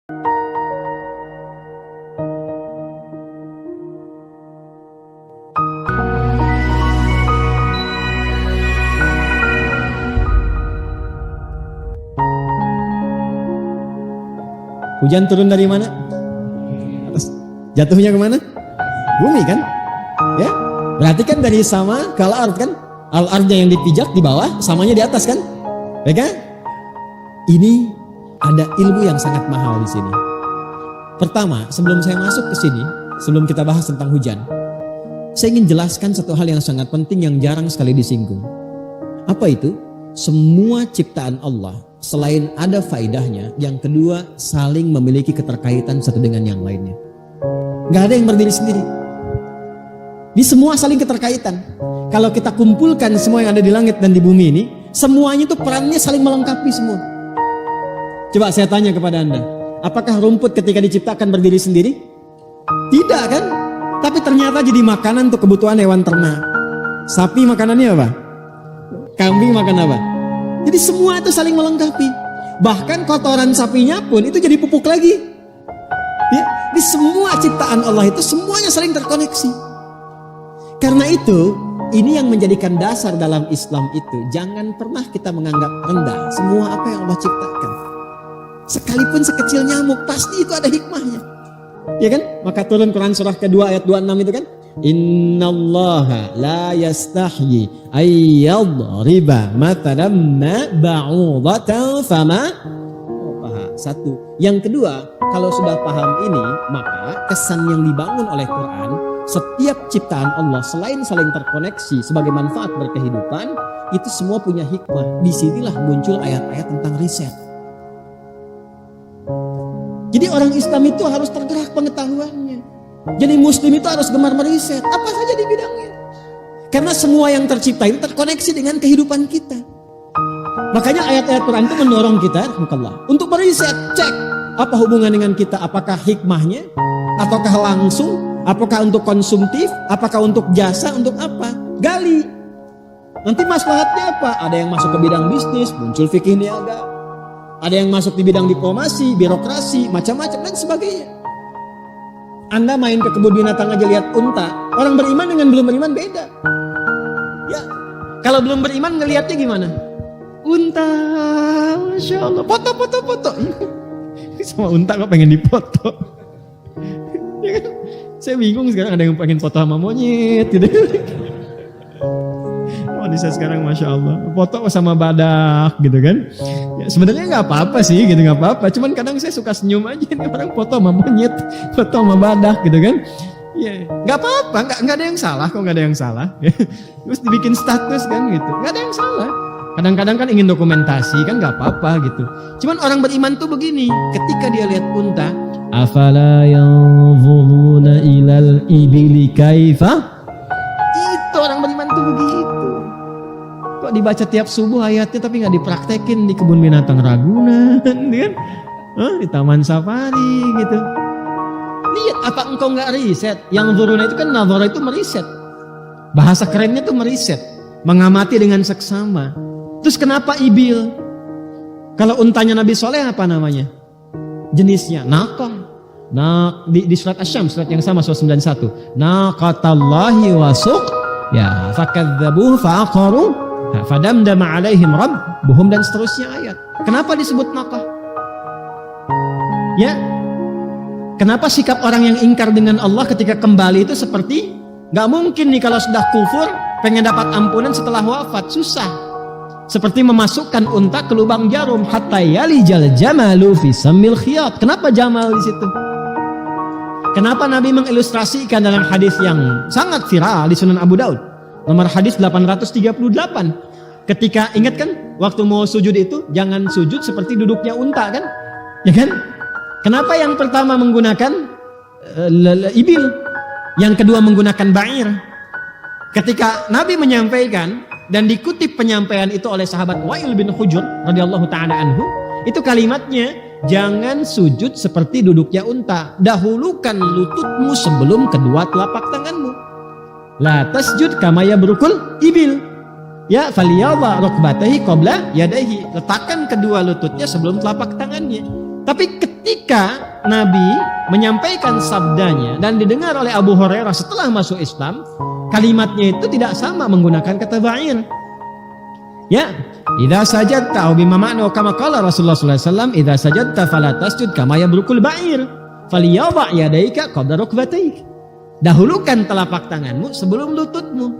Hujan turun dari mana? Atas. Jatuhnya kemana? Bumi kan? Ya, berarti kan dari sama ke al-ard kan? Al-ardnya yang dipijak di bawah, samanya di atas kan? Ya kan? Ini ada ilmu yang sangat mahal di sini. Pertama, sebelum saya masuk ke sini, sebelum kita bahas tentang hujan, saya ingin jelaskan satu hal yang sangat penting yang jarang sekali disinggung. Apa itu? Semua ciptaan Allah selain ada faedahnya, yang kedua saling memiliki keterkaitan satu dengan yang lainnya. Gak ada yang berdiri sendiri. Di semua saling keterkaitan. Kalau kita kumpulkan semua yang ada di langit dan di bumi ini, semuanya itu perannya saling melengkapi semua. Coba saya tanya kepada Anda, apakah rumput ketika diciptakan berdiri sendiri? Tidak kan? Tapi ternyata jadi makanan untuk kebutuhan hewan ternak. Sapi makanannya apa? Kambing makan apa? Jadi semua itu saling melengkapi. Bahkan kotoran sapinya pun itu jadi pupuk lagi. Ya, di semua ciptaan Allah itu semuanya saling terkoneksi. Karena itu, ini yang menjadikan dasar dalam Islam itu, jangan pernah kita menganggap rendah semua apa yang Allah ciptakan. Sekalipun sekecil nyamuk, pasti itu ada hikmahnya. Ya kan? Maka turun Quran surah kedua ayat 26 itu kan? Innallaha la yastahyi ayyadriba matalan ma ba'udatan fama. Satu. Yang kedua, kalau sudah paham ini, maka kesan yang dibangun oleh Quran, setiap ciptaan Allah selain saling terkoneksi sebagai manfaat berkehidupan, itu semua punya hikmah. Disinilah muncul ayat-ayat tentang riset. Jadi orang Islam itu harus tergerak pengetahuannya. Jadi muslim itu harus gemar meriset apa saja di bidangnya. Karena semua yang tercipta itu terkoneksi dengan kehidupan kita. Makanya ayat-ayat Quran itu mendorong kita untuk meriset, cek apa hubungan dengan kita, apakah hikmahnya, ataukah langsung, apakah untuk konsumtif, apakah untuk jasa, untuk apa? Gali. Nanti maslahatnya apa? Ada yang masuk ke bidang bisnis, muncul fikih niaga. Ada yang masuk di bidang diplomasi, birokrasi, macam-macam dan sebagainya. Anda main ke kebun binatang aja lihat unta, orang beriman dengan belum beriman beda. Ya, kalau belum beriman ngelihatnya gimana? Unta, masya Allah, foto. Sama unta kok pengen dipoto. Ya kan? Saya bingung sekarang ada yang pengen foto sama monyet gitu. Manusia sekarang masya Allah foto sama badak gitu kan. Ya, sebenarnya nggak apa-apa sih gitu, nggak apa-apa. Cuman kadang saya suka senyum aja nih orang foto sama monyet, foto sama badak gitu kan. Ya nggak apa-apa, nggak ada yang salah kok, nggak ada yang salah. Terus dibikin status kan gitu, nggak ada yang salah. Kadang-kadang kan ingin dokumentasi kan nggak apa-apa gitu. Cuman orang beriman tuh begini, ketika dia lihat unta, afala yanzuruna ilal ibili kaifa? Itu orang beriman tuh begitu. Kok dibaca tiap subuh ayatnya tapi nggak dipraktekin di kebun binatang Ragunan, kan? Di taman safari gitu. Lihat apa engkau nggak riset? Yang zuruna itu kan nazara itu meriset. Bahasa kerennya tuh meriset, mengamati dengan seksama. Terus kenapa ibil? Kalau untanya Nabi Soleh apa namanya? Jenisnya naqah. Nah, di surat Asy-Syams, surat yang sama, surat 91. Naqatallahi wa suq. Ya, fakadzabuhu fa'aqaru fadamdama alaihim rabbuhum dan seterusnya ayat. Kenapa disebut naqah? Ya. Kenapa sikap orang yang ingkar dengan Allah ketika kembali itu seperti gak mungkin nih kalau sudah kufur pengen dapat ampunan setelah wafat, susah. Seperti memasukkan unta ke lubang jarum, hatta yalijal jamalu fi sammil khiyat. Kenapa jamal di situ? Kenapa Nabi mengilustrasikan dalam hadis yang sangat viral di Sunan Abu Daud, nomor hadis 838. Ketika ingat kan, waktu mau sujud itu jangan sujud seperti duduknya unta kan? Ya kan? Kenapa yang pertama menggunakan ibil, yang kedua menggunakan ba'ir? Ketika Nabi menyampaikan dan dikutip penyampaian itu oleh sahabat Wa'il bin Hujur radhiyallahu taala anhu, itu kalimatnya, jangan sujud seperti duduknya unta, dahulukan lututmu sebelum kedua telapak tanganmu. La tasjud kama yabrukul ibil. Ya, faliyadha rukbatayhi qabla yadayhi. Letakkan kedua lututnya sebelum telapak tangannya. Tapi ketika Nabi menyampaikan sabdanya dan didengar oleh Abu Hurairah setelah masuk Islam, kalimatnya itu tidak sama menggunakan kata ba'ir. Ya, idza sajadta au bima ma'na kama qala Rasulullah sallallahu alaihi wasallam, idza sajadta fala tasjud kama yabrukul ba'ir, falyadha yadayka qabla rukbataik. Dahulukan telapak tanganmu sebelum lututmu.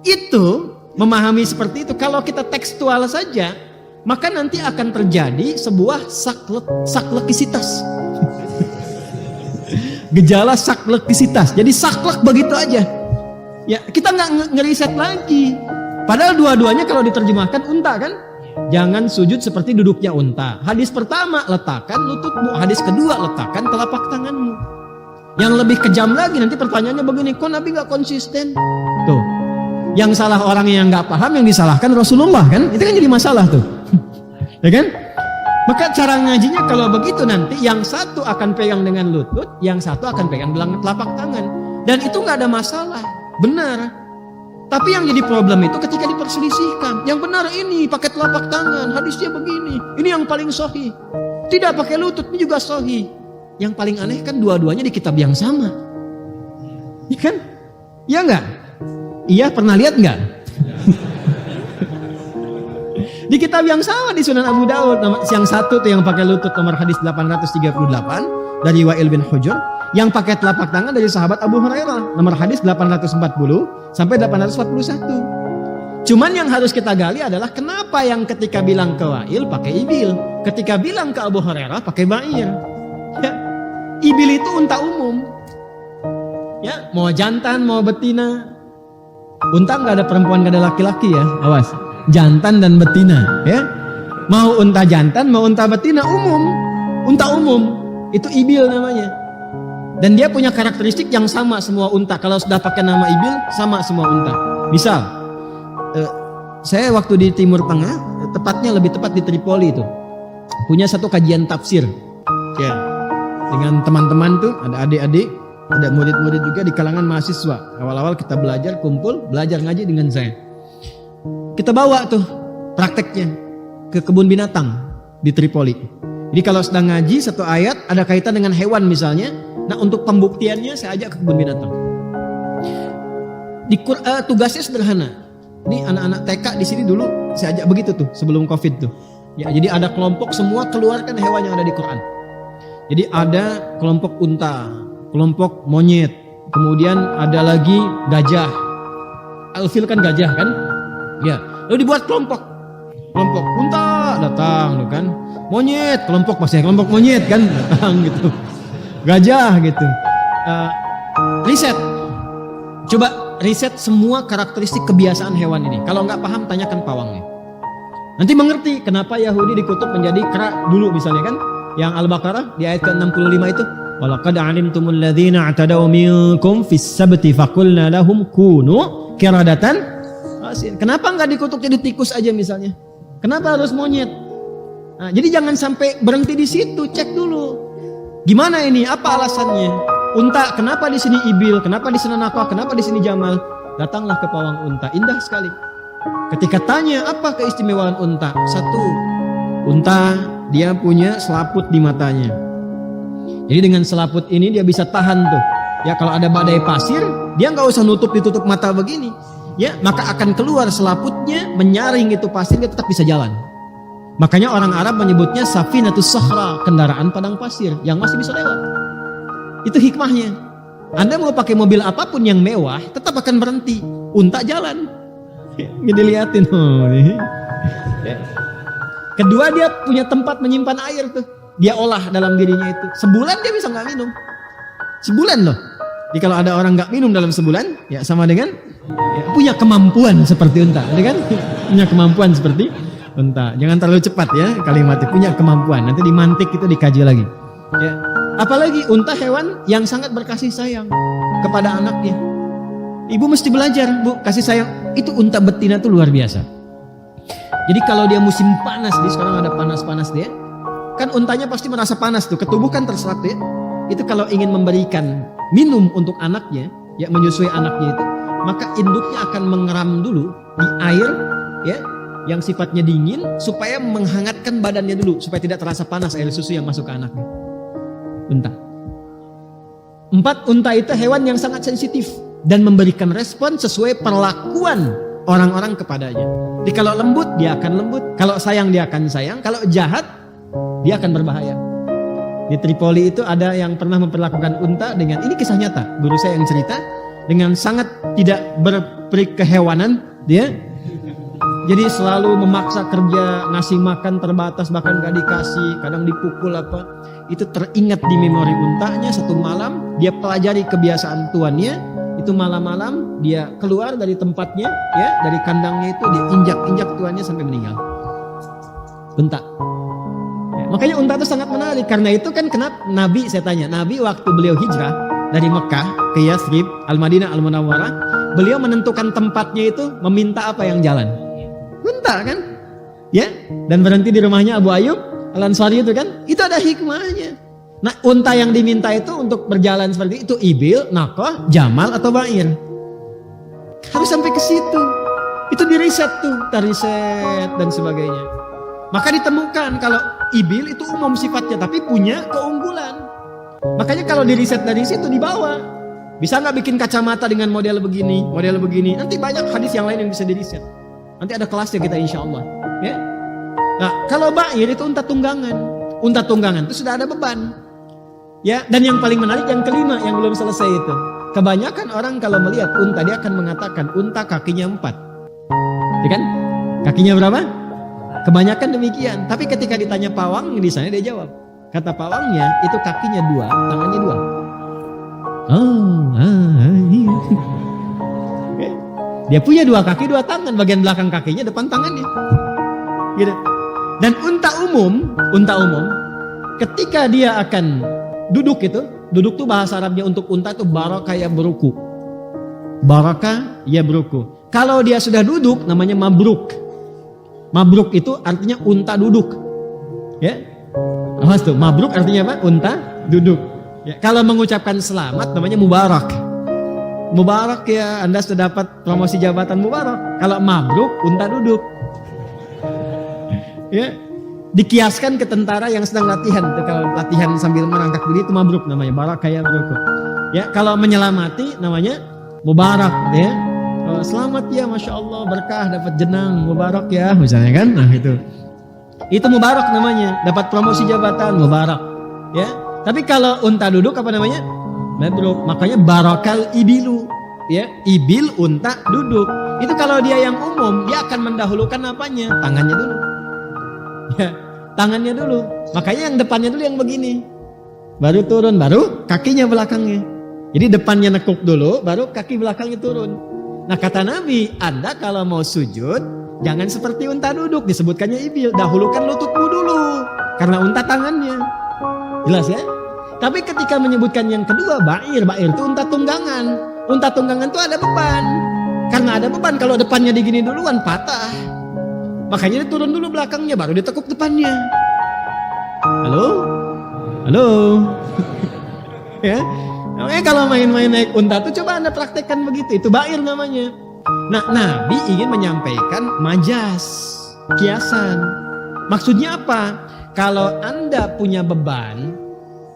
Itu memahami seperti itu. Kalau kita tekstual saja, maka nanti akan terjadi sebuah saklekisitas. Gejala saklekisitas. Jadi saklek begitu aja. Ya, kita nggak ngeriset lagi. Padahal dua-duanya kalau diterjemahkan unta kan? Jangan sujud seperti duduknya unta. Hadis pertama, letakkan lututmu. Hadis kedua, letakkan telapak tanganmu. Yang lebih kejam lagi nanti pertanyaannya begini, kok Nabi nggak konsisten? Tuh, yang salah orang yang nggak paham, yang disalahkan Rasulullah kan? Itu kan jadi masalah tuh. Ya kan? Maka cara ngajinya kalau begitu nanti yang satu akan pegang dengan lutut, yang satu akan pegang dengan telapak tangan. Dan itu nggak ada masalah, benar. Tapi yang jadi problem itu ketika diperselisihkan. Yang benar ini pakai telapak tangan, hadisnya begini. Ini yang paling sahih. Tidak pakai lutut, ini juga sahih. Yang paling aneh kan dua-duanya di kitab yang sama. Iya kan? Iya enggak? Iya, pernah lihat enggak? Di kitab yang sama di Sunan Abu Daud, yang satu tuh yang pakai lutut nomor hadis 838 dari Wa'il bin Hujur, yang pakai telapak tangan dari sahabat Abu Hurairah nomor hadis 840 sampai 841. Cuman yang harus kita gali adalah kenapa yang ketika bilang ke Wa'il pakai ibil, ketika bilang ke Abu Hurairah pakai ba'ir. Ya, ibil itu unta umum. Ya, mau jantan mau betina. Unta nggak ada perempuan nggak ada laki-laki ya, awas. Jantan dan betina, ya. Mau unta jantan mau unta betina umum. Unta umum itu ibil namanya. Dan dia punya karakteristik yang sama semua unta. Kalau sudah pakai nama ibil, sama semua unta. Misal, saya waktu di Timur Tengah, tepatnya lebih tepat di Tripoli itu, punya satu kajian tafsir. Ya, dengan teman-teman tuh, ada adik-adik, ada murid-murid juga di kalangan mahasiswa. Awal-awal kita belajar, kumpul, belajar ngaji dengan saya. Kita bawa tuh prakteknya ke kebun binatang di Tripoli. Jadi kalau sedang ngaji satu ayat ada kaitan dengan hewan misalnya, nah untuk pembuktiannya saya ajak ke kebun binatang. Tugasnya sederhana. Ini anak-anak TK di sini dulu saya ajak begitu tuh sebelum Covid tuh. Ya, jadi ada kelompok semua keluarkan hewan yang ada di Quran. Jadi ada kelompok unta, kelompok monyet, kemudian ada lagi gajah. Alfil kan gajah kan? Ya, lalu dibuat kelompok unta datang kan, monyet kelompok masih kelompok monyet kan datang gitu, gajah gitu. Riset, coba riset semua karakteristik kebiasaan hewan ini. Kalau nggak paham tanyakan pawangnya. Nanti mengerti kenapa Yahudi dikutuk menjadi kera dulu misalnya kan, yang Al-Baqarah di ayat ke-65 itu. Walaqad alimtumul ladzina i'tadaw minkum fis sabti faqulna lahum kunu qiradatan. Kenapa nggak dikutuk jadi tikus aja misalnya? Kenapa harus monyet? Nah, jadi jangan sampai berhenti di situ, cek dulu. Gimana ini? Apa alasannya? Unta, kenapa di sini ibil? Kenapa di sini nakah? Kenapa di sini jamal? Datanglah ke pawang unta, indah sekali. Ketika tanya apa keistimewaan unta? Satu, unta dia punya selaput di matanya. Jadi dengan selaput ini dia bisa tahan tuh. Ya kalau ada badai pasir, dia nggak usah ditutup mata begini. Ya, maka akan keluar selaputnya menyaring itu pasir, dia tetap bisa jalan. Makanya orang Arab menyebutnya safinatus sahra, kendaraan padang pasir yang masih bisa lewat. Itu hikmahnya. Anda mau pakai mobil apapun yang mewah, tetap akan berhenti. Unta jalan. Ini dilihatin. Ya. Kedua, dia punya tempat menyimpan air tuh. Dia olah dalam dirinya itu. Sebulan dia bisa nggak minum. Sebulan loh. Jadi kalau ada orang nggak minum dalam sebulan, ya sama dengan ya, punya kemampuan seperti unta, ya kan? Punya kemampuan seperti unta. Jangan terlalu cepat ya kalimatnya. Punya kemampuan. Nanti dimantik itu dikaji lagi. Ya. Apalagi unta hewan yang sangat berkasih sayang kepada anaknya. Ibu mesti belajar, Bu, kasih sayang. Itu unta betina tuh luar biasa. Jadi kalau dia musim panas, di sekarang ada panas-panas dia, kan untanya pasti merasa panas tuh, ketubuh kan terserat ya. Itu kalau ingin memberikan minum untuk anaknya, ya menyusui anaknya itu, maka induknya akan mengeram dulu di air, ya, yang sifatnya dingin supaya menghangatkan badannya dulu supaya tidak terasa panas air susu yang masuk ke anaknya. Unta. 4, unta itu hewan yang sangat sensitif dan memberikan respon sesuai perlakuan orang-orang kepadanya. Jadi kalau lembut dia akan lembut, kalau sayang dia akan sayang, kalau jahat dia akan berbahaya. Di Tripoli itu ada yang pernah memperlakukan unta dengan, ini kisah nyata, guru saya yang cerita, dengan sangat tidak berperik kehewanan dia. Jadi selalu memaksa kerja, ngasih makan terbatas, bahkan gak dikasih, kadang dipukul apa. Itu teringat di memori untanya. Satu malam dia pelajari kebiasaan tuannya. Itu malam-malam dia keluar dari tempatnya, ya, dari kandangnya itu, dia injak-injak tuannya sampai meninggal. Unta. Ya, makanya unta itu sangat menarik. Karena itu kan kenapa Nabi, saya tanya, Nabi waktu beliau hijrah dari Mekah ke Yathrib, Al-Madinah, Al-Munawwarah, beliau menentukan tempatnya itu meminta apa yang jalan? Unta kan? Ya, dan berhenti di rumahnya Abu Ayyub Al-Ansari itu kan? Itu ada hikmahnya. Nah, unta yang diminta itu untuk berjalan seperti itu ibil, naqah, jamal atau ba'ir. Harus sampai ke situ. Itu diriset tuh, riset dan sebagainya. Maka ditemukan kalau ibil itu umum sifatnya tapi punya keunggulan. Makanya kalau diriset dari situ dibawa. Bisa nggak bikin kacamata dengan model begini, model begini. Nanti banyak hadis yang lain yang bisa diriset. Nanti ada kelasnya kita insya Allah. Ya. Nah, kalau ba'ir itu unta tunggangan. Unta tunggangan itu sudah ada beban. Ya, dan yang paling menarik yang kelima yang belum selesai itu. Kebanyakan orang kalau melihat unta dia akan mengatakan unta kakinya 4. Ya kan? Kakinya berapa? Kebanyakan demikian. Tapi ketika ditanya pawang di sana dia jawab. Kata pawangnya itu kakinya 2, tangannya 2. Dia punya 2 kaki, 2 tangan, bagian belakang kakinya, depan tangannya. Gitu. Dan unta umum ketika dia akan duduk tuh bahasa Arabnya untuk unta itu baraka ya beruku. Baraka ya beruku. Kalau dia sudah duduk namanya mabruk. Mabruk itu artinya unta duduk. Ya. Awas tuh, mabruk artinya apa? Unta duduk. Ya. Kalau mengucapkan selamat namanya mubarak. Mubarak ya, Anda sudah dapat promosi jabatan mubarak. Kalau mabruk, unta duduk. Ya, dikiaskan ke tentara yang sedang latihan. Itu kalau latihan sambil merangkak diri itu mabruk namanya, barakaya beruku. Ya, kalau menyelamati namanya mubarak. Ya, oh, selamat ya, masya Allah, berkah, dapat jenang, mubarak ya, misalnya kan. Nah itu mubarak namanya, dapat promosi jabatan, mubarak. Ya, tapi kalau unta duduk apa namanya? Mabruk. Makanya barakal ibilu, ya, ibil unta duduk. Itu kalau dia yang umum, dia akan mendahulukan apanya? Tangannya dulu. Ya, tangannya dulu. Makanya yang depannya dulu yang begini. Baru turun, baru kakinya belakangnya. Jadi depannya nekuk dulu, baru kaki belakangnya turun. Nah, kata Nabi, Anda kalau mau sujud, jangan seperti unta duduk, disebutkannya ibil. Dahulukan lututmu dulu, karena unta tangannya. Jelas ya? Tapi ketika menyebutkan yang kedua, ba'ir itu unta tunggangan. Unta tunggangan itu ada beban. Karena ada beban, kalau depannya digini duluan patah. Makanya dia turun dulu belakangnya, baru ditekuk depannya. Halo? Ya. Makanya kalau main-main naik unta tuh coba Anda praktekkan begitu. Itu ba'ir namanya. Nah, Nabi ingin menyampaikan majas, kiasan. Maksudnya apa? Kalau Anda punya beban,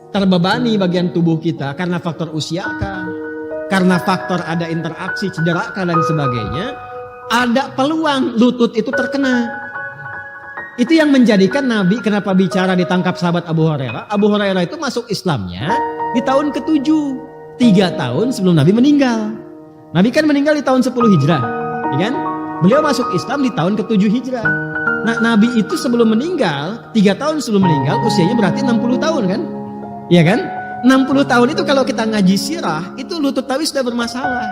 terbebani bagian tubuh kita karena faktor usia kah, karena faktor ada interaksi cedera kah dan sebagainya, ada peluang lutut itu terkena. Itu yang menjadikan Nabi kenapa bicara ditangkap sahabat Abu Hurairah. Abu Hurairah itu masuk Islamnya di tahun ke-7, 3 tahun sebelum Nabi meninggal. Nabi kan meninggal di tahun 10 Hijrah, ya kan? Beliau masuk Islam di tahun ke-7 Hijrah. Nah, Nabi itu sebelum meninggal, 3 tahun sebelum meninggal, usianya berarti 60 tahun kan? Iya kan? 60 tahun itu kalau kita ngaji sirah, itu lutut Nabi sudah bermasalah.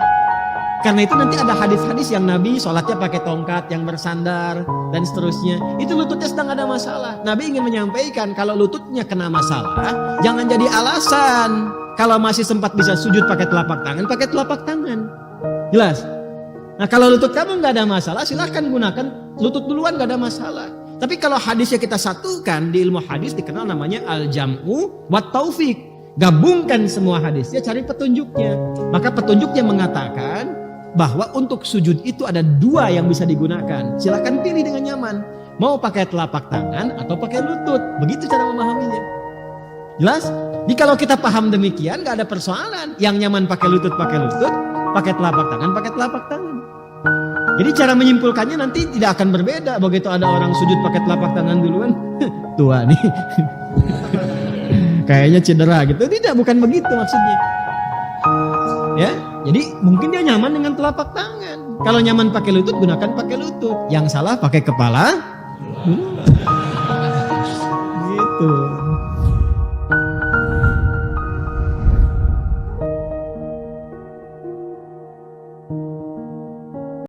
Karena itu nanti ada hadis-hadis yang Nabi sholatnya pakai tongkat yang bersandar dan seterusnya. Itu lututnya sedang ada masalah. Nabi ingin menyampaikan kalau lututnya kena masalah, jangan jadi alasan. Kalau masih sempat bisa sujud pakai telapak tangan. Jelas? Nah, kalau lutut kamu nggak ada masalah, silahkan gunakan lutut duluan, nggak ada masalah. Tapi kalau hadisnya kita satukan, di ilmu hadis dikenal namanya al-jam'u wat taufik. Gabungkan semua hadisnya, cari petunjuknya. Maka petunjuknya mengatakan bahwa untuk sujud itu ada dua yang bisa digunakan. Silakan pilih dengan nyaman. Mau pakai telapak tangan atau pakai lutut. Begitu cara memahaminya. Jelas? Jadi kalau kita paham demikian gak ada persoalan. Yang nyaman pakai lutut, pakai telapak tangan. Jadi cara menyimpulkannya nanti tidak akan berbeda. Begitu ada orang sujud pakai telapak tangan duluan, tua nih. Kayaknya cedera gitu. Tidak, bukan begitu maksudnya. Ya, jadi mungkin dia nyaman dengan telapak tangan. Kalau nyaman pakai lutut, gunakan pakai lutut. Yang salah pakai kepala. Gitu.